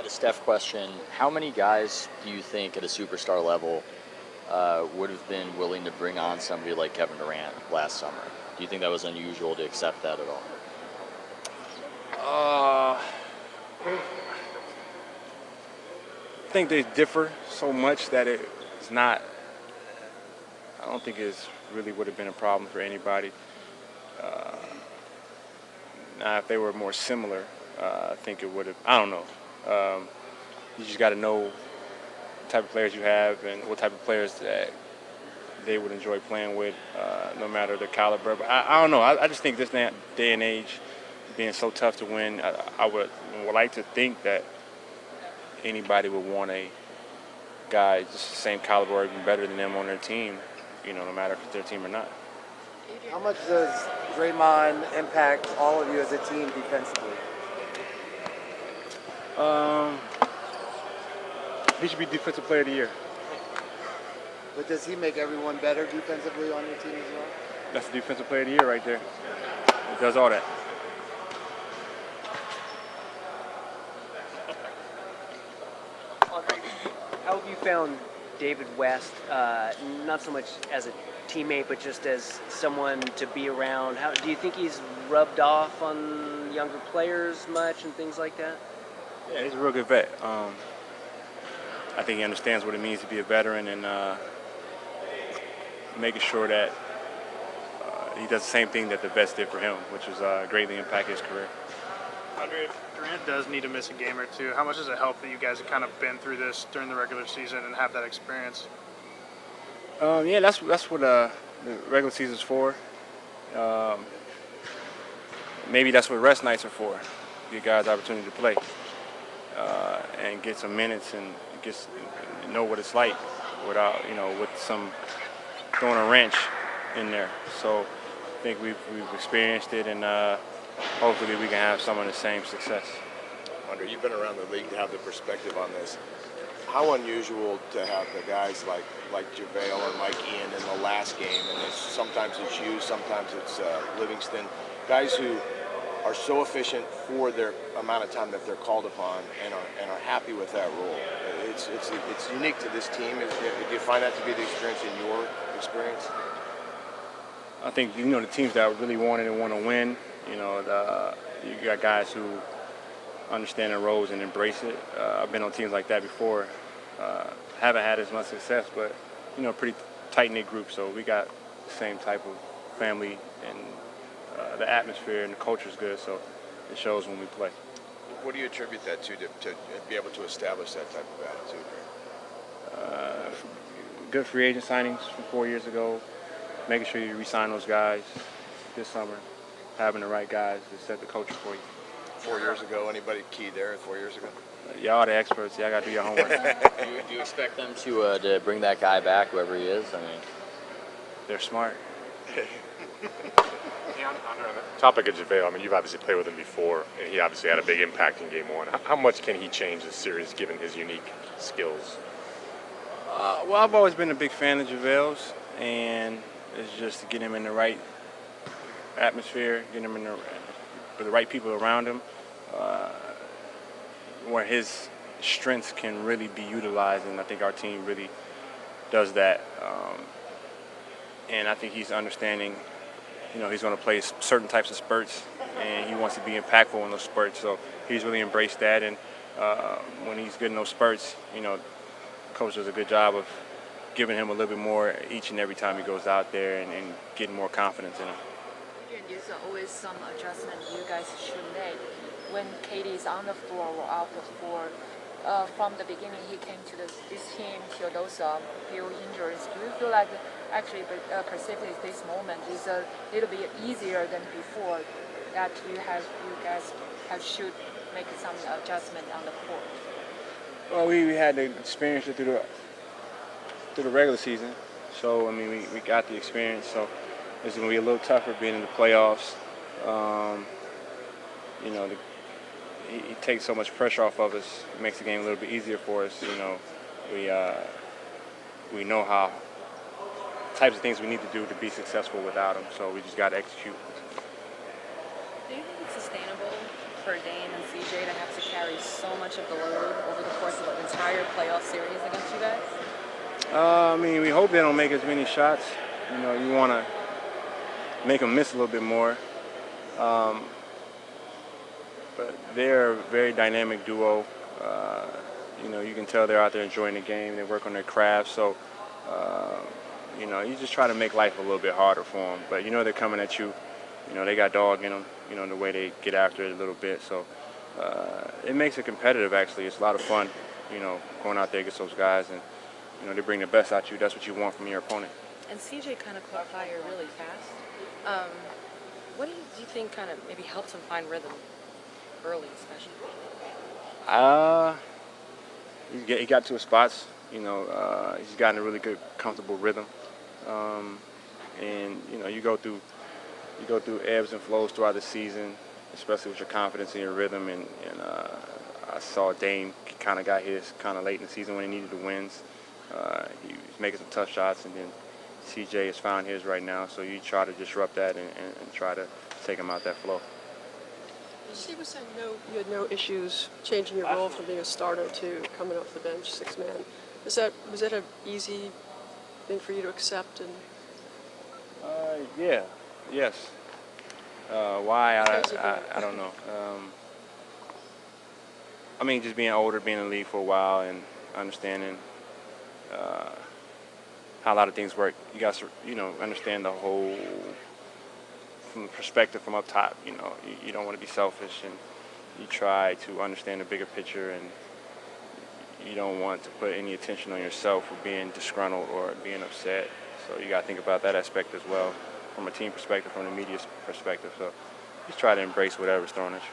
Got a Steph question. How many guys do you think at a superstar level would have been willing to bring on somebody like Kevin Durant last summer? Do you think that was unusual to accept that at all? I think they differ so much that it's not. I don't think it really would have been a problem for anybody. Uh, Now, if they were more similar, I think it would have. I don't know. You just got to know the type of players you have and what type of players that they would enjoy playing with, no matter the caliber. But I don't know. I just think this day and age, being so tough to win, I would like to think that anybody would want a guy just the same caliber or even better than them on their team, no matter if it's their team or not. How much does Draymond impact all of you as a team defensively? He should be Defensive Player of the Year. But does he make everyone better defensively on your team as well? That's the Defensive Player of the Year right there. He does all that. How have you found David West, not so much as a teammate, but just as someone to be around? How do you think he's rubbed off on younger players much and things like that? Yeah, he's a real good vet. I think he understands what it means to be a veteran and making sure that he does the same thing that the vets did for him, which is greatly impact his career. Andre, if Durant does need to miss a game or two, how much does it help that you guys have kind of been through this during the regular season and have that experience? Yeah, that's what the regular season's for. Maybe that's what rest nights are for. Give guys the opportunity to play and get some minutes and know what it's like without, with some throwing a wrench in there. So I think we've experienced it, and hopefully we can have some of the same success. Andre, you've been around the league to have the perspective on this. How unusual to have the guys like JaVale or Mike Ian in the last game, and sometimes it's you, sometimes it's Livingston, guys who are so efficient for their amount of time that they're called upon and are happy with that role. It's unique to this team. Do you find that to be the experience in your experience? I think the teams that really want it and want to win. You got guys who understand their roles and embrace it. I've been on teams like that before. Haven't had as much success, but pretty tight-knit group. So we got the same type of family, and the atmosphere and the culture is good. So it shows when we play. What do you attribute that to be able to establish that type of attitude? Good free agent signings from 4 years ago. Making sure you re-sign those guys this summer. Having the right guys to set the culture for you. 4 years ago, anybody key there 4 years ago? Y'all the experts. Y'all got to do your homework. Do you expect them to bring that guy back, whoever he is? I mean, they're smart. On the topic of JaVale, you've obviously played with him before, and he obviously had a big impact in Game 1. How much can he change this series given his unique skills? Well, I've always been a big fan of JaVale's, and it's just to get him in the right atmosphere, get him with the right people around him, where his strengths can really be utilized, and I think our team really does that. And I think he's understanding, he's going to play certain types of spurts, and he wants to be impactful in those spurts. So he's really embraced that, and when he's good in those spurts, coach does a good job of giving him a little bit more each and every time he goes out there and getting more confidence in him. There's always some adjustment you guys should make when KD is on the floor or off the floor. From the beginning, he came to this team till those few injuries. Do you feel like actually Pacific this moment is a little bit easier than before, that you guys should make some adjustment on the court? Well, we had to experience it through the regular season, so we got the experience. So it's going to be a little tougher being in the playoffs. He takes so much pressure off of us. It makes the game a little bit easier for us. We know how types of things we need to do to be successful without him. So we just got to execute. Do you think it's sustainable for Dame and CJ to have to carry so much of the load over the course of an entire playoff series against you guys? I mean, we hope they don't make as many shots. You know, you want to make them miss a little bit more. But they're a very dynamic duo. You know, you can tell they're out there enjoying the game. They work on their craft. So, you know, you just try to make life a little bit harder for them. But you know they're coming at you. You know, they got dog in them, you know, the way they get after it a little bit. So it makes it competitive, actually. It's a lot of fun, you know, going out there against those guys. And, you know, they bring the best out of you. That's what you want from your opponent. And CJ kind of caught fire really fast. What do you think kind of maybe helps him find rhythm early, especially? He got to his spots. You know, he's gotten a really good, comfortable rhythm. And, you know, you go through ebbs and flows throughout the season, especially with your confidence in your rhythm. And I saw Dame kind of got his kind of late in the season when he needed the wins. He was making some tough shots, and then CJ has found his right now. So you try to disrupt that and try to take him out that flow. Steve was saying you had no issues changing your role from being a starter to coming off the bench, 6-man. Was that an easy thing for you to accept? And Yes. Why? I don't know. I mean, just being older, being in the league for a while, and understanding how a lot of things work. You got to, you know, understand the whole from the perspective from up top. You know, you don't want to be selfish, and you try to understand the bigger picture, and you don't want to put any attention on yourself for being disgruntled or being upset. So you got to think about that aspect as well, from a team perspective, from the media perspective. So just try to embrace whatever's thrown at you.